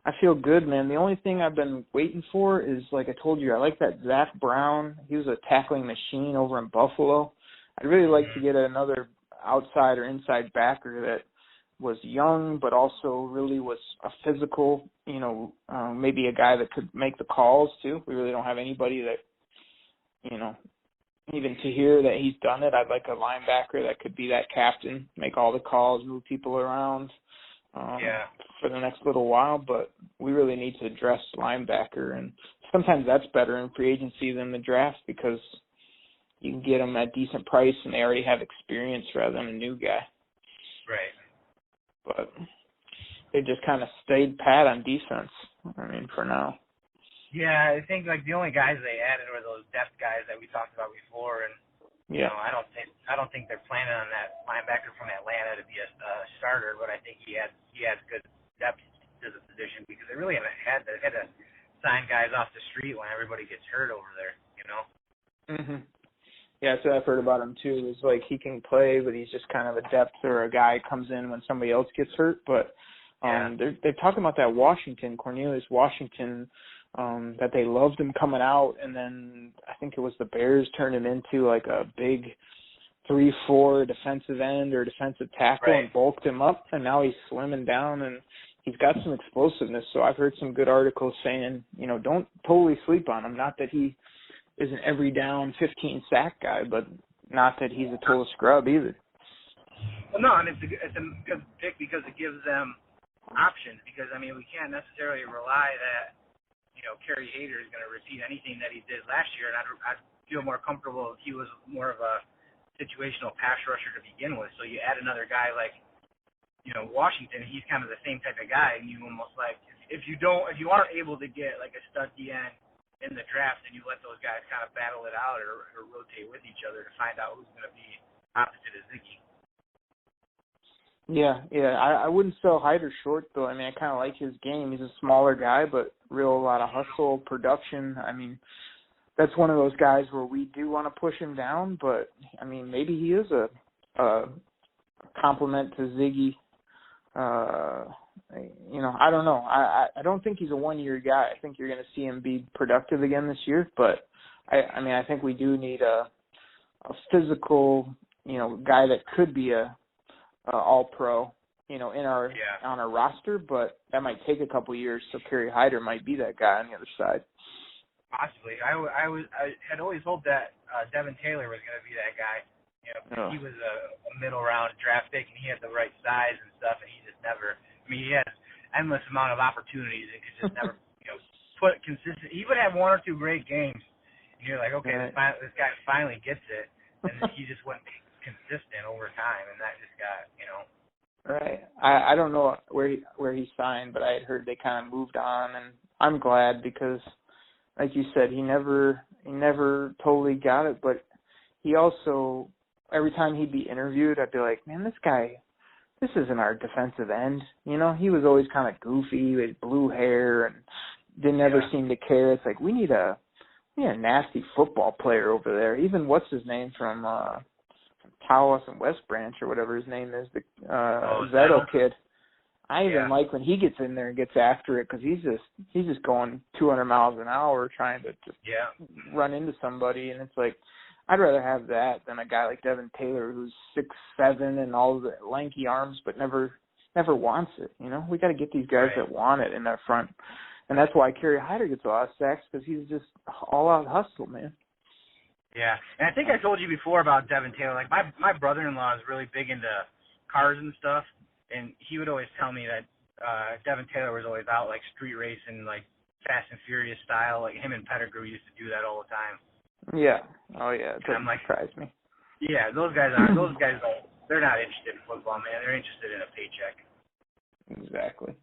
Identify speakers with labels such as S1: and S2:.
S1: I feel good, man. The only thing I've been waiting for is, like I told you, I like that Zach Brown. He was a tackling machine over in Buffalo. I'd really like to get another outside or inside backer that was young but also really was a physical, maybe a guy that could make the calls too. We really don't have anybody that, even to hear that he's done it. I'd like a linebacker that could be that captain, make all the calls, move people around. For the next little while, but we really need to address linebacker, and sometimes that's better in free agency than the draft because you can get them at decent price and they already have experience rather than a new guy.
S2: Right.
S1: But they just kind of stayed pat on defense, for now.
S2: Yeah, I think the only guys they added were those depth guys that we talked about before, and I don't think they're planning on that linebacker from Atlanta to be a starter, but I think he has good depth to the position because they really haven't had to sign guys off the street when everybody gets hurt over there,
S1: Mhm. Yeah, so I've heard about him too. It's like he can play, but he's just kind of a depth or a guy comes in when somebody else gets hurt. But they're talking about that Cornelius Washington. That they loved him coming out, and then I think it was the Bears turned him into like a big 3-4 defensive end or defensive tackle and bulked him up, and now he's slimming down and he's got some explosiveness. So I've heard some good articles saying, don't totally sleep on him. Not that he is an every down 15 sack guy, but not that he's a total scrub either.
S2: Well, no, and it's a good pick because it gives them options because, we can't necessarily rely that Kerry Hayter is going to repeat anything that he did last year, and I'd feel more comfortable if he was more of a situational pass rusher to begin with. So you add another guy like, Washington, he's kind of the same type of guy, and you almost if you aren't able to get like a stud DN in the draft, then you let those guys kind of battle it out or rotate with each other to find out who's going to be opposite of Ziggy.
S1: Yeah. I wouldn't sell Hyder short, though. I kind of like his game. He's a smaller guy, but a lot of hustle, production. That's one of those guys where we do want to push him down, but, maybe he is a compliment to Ziggy. I don't know. I don't think he's a one-year guy. I think you're going to see him be productive again this year, but, I think we do need a physical, guy that could be a all-pro, on our roster, but that might take a couple years. So Kerry Hyder might be that guy on the other side.
S2: Possibly. I had always hoped that Devin Taylor was going to be that guy. He was a middle round draft pick and he had the right size and stuff, and he just never. He has endless amount of opportunities and could just never, put consistent. He would have one or two great games, and you're like, okay, this guy finally gets it, and he just wouldn't be consistent over time, and that just got,
S1: Right. I don't know where he signed, but I had heard they kind of moved on, and I'm glad because, like you said, he never totally got it, but he also, every time he'd be interviewed, I'd be like, man, this isn't our defensive end. He was always kind of goofy with blue hair and didn't ever seem to care. It's like we need a nasty football player over there. Even what's his name from Tawas and West Branch or whatever his name is, the Zettel kid. I even like when he gets in there and gets after it because he's just going 200 miles an hour trying to just run into somebody, and it's like I'd rather have that than a guy like Devin Taylor who's 6'7" and all the lanky arms but never wants it. We got to get these guys that want it in their front, and that's why Kerry Hyder gets a lot of sacks because he's just all out hustle, man.
S2: Yeah, and I think I told you before about Devin Taylor. Like my brother-in-law is really big into cars and stuff, and he would always tell me that Devin Taylor was always out like street racing, like Fast and Furious style. Like him and Pettigrew used to do that all the time.
S1: Yeah. Oh yeah. It doesn't surprise me.
S2: Yeah, those guys they're not interested in football, man. They're interested in a paycheck.
S1: Exactly.